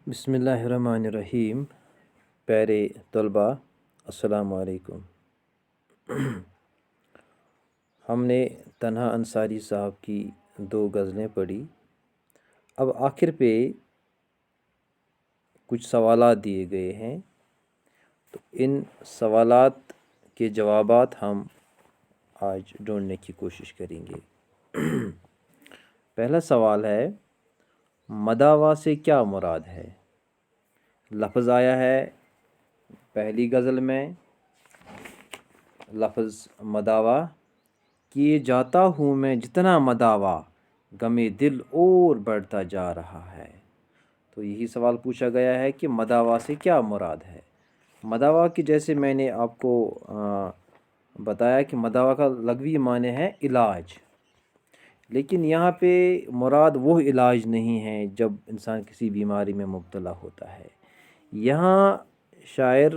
بسم اللہ الرحمن الرحیم۔ پیارے طلباء، السلام علیکم۔ ہم نے تنہا انصاری صاحب کی 2 غزلیں پڑھی۔ اب آخر پہ کچھ سوالات دیے گئے ہیں، تو ان سوالات کے جوابات ہم آج ڈھونڈنے کی کوشش کریں گے۔ پہلا سوال ہے، مداوا سے کیا مراد ہے؟ لفظ آیا ہے پہلی غزل میں، لفظ مداوا، کیے جاتا ہوں میں جتنا مداوا، غمِ دل اور بڑھتا جا رہا ہے۔ تو یہی سوال پوچھا گیا ہے کہ مداوا سے کیا مراد ہے۔ مداوا کی جیسے میں نے آپ کو بتایا کہ مداوا کا لغوی معنی ہے علاج، لیکن یہاں پہ مراد وہ علاج نہیں ہے جب انسان کسی بیماری میں مبتلا ہوتا ہے۔ یہاں شاعر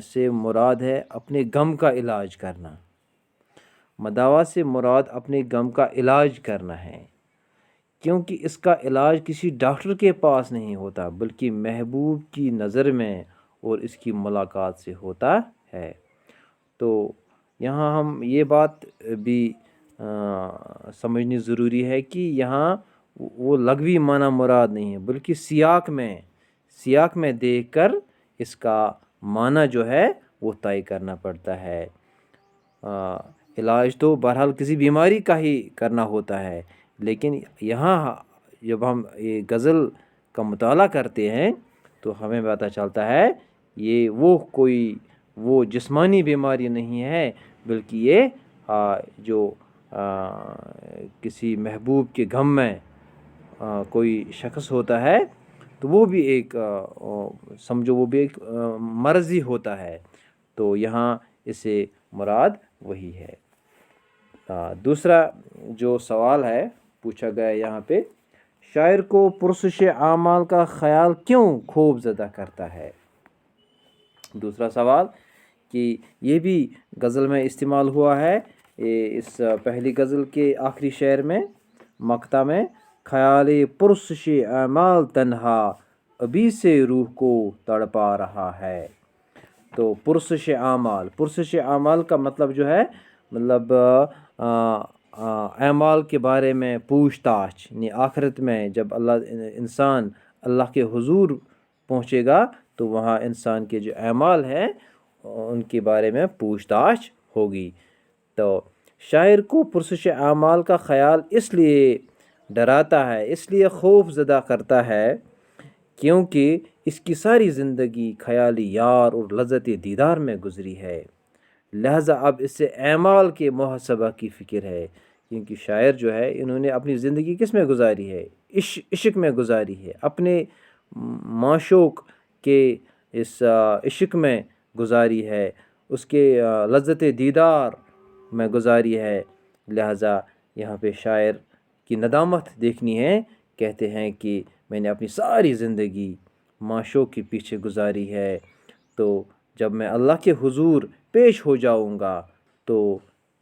سے مراد ہے اپنے غم کا علاج کرنا۔ مداوا سے مراد اپنے غم کا علاج کرنا ہے، کیونکہ اس کا علاج کسی ڈاکٹر کے پاس نہیں ہوتا بلکہ محبوب کی نظر میں اور اس کی ملاقات سے ہوتا ہے۔ تو یہاں ہم یہ بات بھی سمجھنی ضروری ہے کہ یہاں وہ لغوی معنی مراد نہیں ہے، بلکہ سیاق میں دیکھ کر اس کا معنی جو ہے وہ طے کرنا پڑتا ہے۔ علاج تو بہرحال کسی بیماری کا ہی کرنا ہوتا ہے، لیکن یہاں جب ہم یہ غزل کا مطالعہ کرتے ہیں تو ہمیں پتہ چلتا ہے یہ وہ جسمانی بیماری نہیں ہے، بلکہ یہ جو کسی محبوب کے غم میں کوئی شخص ہوتا ہے تو وہ بھی ایک سمجھو وہ بھی ایک مرض ہی ہوتا ہے، تو یہاں اسے مراد وہی ہے۔ دوسرا جو سوال ہے پوچھا گیا یہاں پہ، شاعر کو پرسش اعمال کا خیال کیوں خوف زدہ کرتا ہے؟ دوسرا سوال کہ یہ بھی غزل میں استعمال ہوا ہے، اس پہلی غزل کے آخری شعر میں، مقطع میں، خیال پرسش اعمال تنہا ابھی سے روح کو تڑپا رہا ہے۔ تو پرسش اعمال کا مطلب جو ہے، مطلب اعمال کے بارے میں پوچھ تاچھ، یعنی آخرت میں جب انسان اللہ کے حضور پہنچے گا تو وہاں انسان کے جو اعمال ہیں ان کے بارے میں پوچھ تاچھ ہوگی۔ تو شاعر کو پرسش اعمال کا خیال اس لیے ڈراتا ہے، اس لیے خوف زدہ کرتا ہے، کیونکہ اس کی ساری زندگی خیالی یار اور لذت دیدار میں گزری ہے، لہٰذا اب اس سے اعمال کے محاسبہ کی فکر ہے۔ کیونکہ شاعر جو ہے انہوں نے اپنی زندگی کس میں گزاری ہے؟ عشق میں گزاری ہے، اپنے معشوق کے اس عشق میں گزاری ہے، اس کے لذت دیدار میں گزاری ہے، لہٰذا یہاں پہ شاعر کی ندامت دیکھنی ہے۔ کہتے ہیں کہ میں نے اپنی ساری زندگی معشوق کے پیچھے گزاری ہے، تو جب میں اللہ کے حضور پیش ہو جاؤں گا تو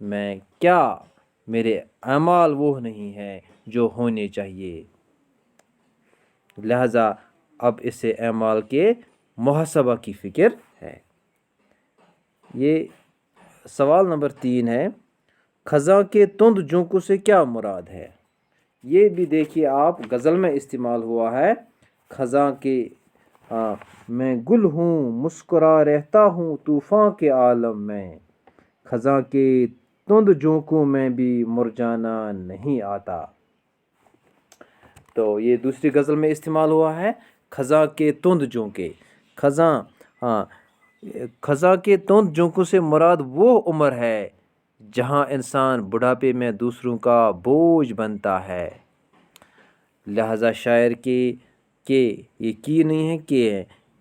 میں کیا، میرے اعمال وہ نہیں ہیں جو ہونے چاہیے، لہٰذا اب اسے اعمال کے محاسبہ کی فکر ہے۔ یہ سوال نمبر 3 ہے، خزاں کے تند جھونکوں سے کیا مراد ہے؟ یہ بھی دیکھیے آپ، غزل میں استعمال ہوا ہے، خزاں کے میں گل ہوں مسکرا رہتا ہوں طوفان کے عالم میں، خزاں کے تند جھونکوں میں بھی مرجانا نہیں آتا۔ تو یہ دوسری غزل میں استعمال ہوا ہے، خزاں کے تند جھونکے۔ خزاں کے تند جھونکوں سے مراد وہ عمر ہے جہاں انسان بڑھاپے میں دوسروں کا بوجھ بنتا ہے، لہٰذا شاعر یہ کی نہیں ہے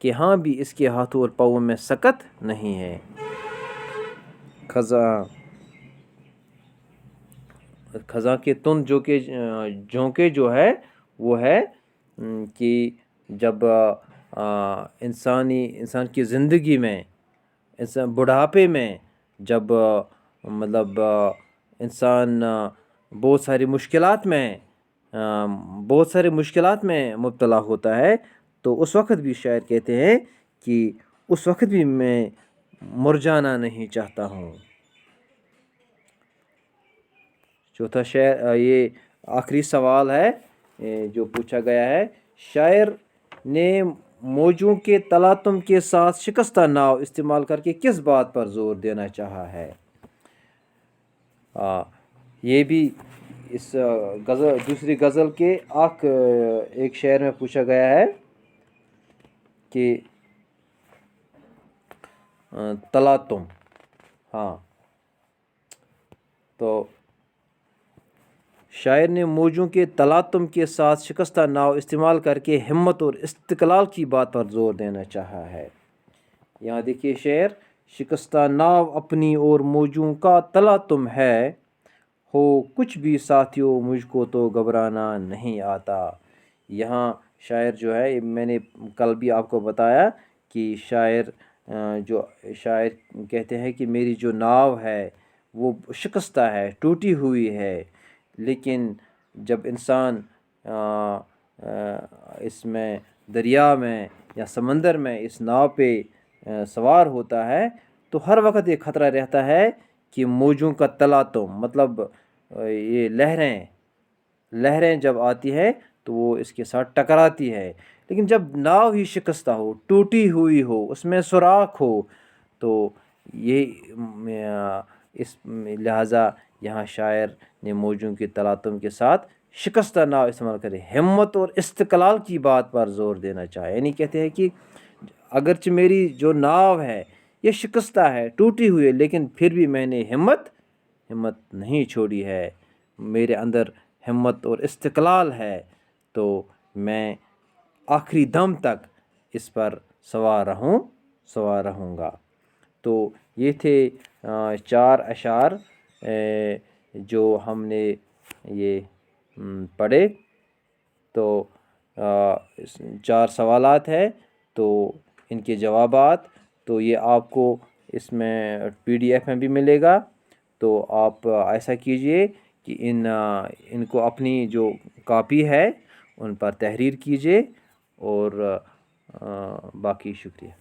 کہ ہاں بھی اس کے ہاتھوں اور پاؤں میں سکت نہیں ہے۔ خزاں کے تند جھونکے جو ہے وہ ہے کہ جب انسان کی زندگی میں، بڑھاپے میں، جب مطلب انسان بہت ساری مشکلات میں مبتلا ہوتا ہے، تو اس وقت بھی شاعر کہتے ہیں کہ اس وقت بھی میں مرجانا نہیں چاہتا ہوں۔ چوتھا شعر یہ آخری سوال ہے جو پوچھا گیا ہے، شاعر نے موجوں کے تلاطم کے ساتھ شکستہ ناؤ استعمال کر کے کس بات پر زور دینا چاہا ہے؟ یہ بھی اس غزل دوسری غزل کے ایک شعر میں پوچھا گیا ہے کہ تلاطم، تو شاعر نے موجوں کے تلاطم کے ساتھ شکستہ ناؤ استعمال کر کے ہمت اور استقلال کی بات پر زور دینا چاہا ہے۔ یہاں دیکھیے شعر، شکستہ ناؤ اپنی اور موجوں کا تلاطم ہے، ہو کچھ بھی ساتھیوں مجھ کو تو گھبرانا نہیں آتا۔ یہاں شاعر جو ہے، میں نے کل بھی آپ کو بتایا کہ شاعر کہتے ہیں کہ میری جو ناؤ ہے وہ شکستہ ہے، ٹوٹی ہوئی ہے، لیکن جب انسان اس میں دریا میں یا سمندر میں اس ناؤ پہ سوار ہوتا ہے تو ہر وقت یہ خطرہ رہتا ہے کہ موجوں کا تلاطم، مطلب یہ لہریں جب آتی ہے تو وہ اس کے ساتھ ٹکراتی ہے، لیکن جب ناؤ ہی شکستہ ہو، ٹوٹی ہوئی ہو، اس میں سوراخ ہو، تو اس لہٰذا یہاں شاعر نے موجوں کے تلاطم کے ساتھ شکستہ ناؤ استعمال کرے، ہمت اور استقلال کی بات پر زور دینا چاہے، یعنی کہتے ہیں کہ اگرچہ میری جو ناؤ ہے یہ شکستہ ہے، ٹوٹی ہوئی ہے، لیکن پھر بھی میں نے ہمت نہیں چھوڑی ہے، میرے اندر ہمت اور استقلال ہے، تو میں آخری دم تک اس پر سوار رہوں گا۔ تو یہ تھے 4 اشعار جو ہم نے یہ پڑھے، تو 4 سوالات ہیں، تو ان کے جوابات تو یہ آپ کو اس میں PDF میں بھی ملے گا، تو آپ ایسا کیجئے کہ ان کو اپنی جو کاپی ہے ان پر تحریر کیجئے، اور باقی شکریہ۔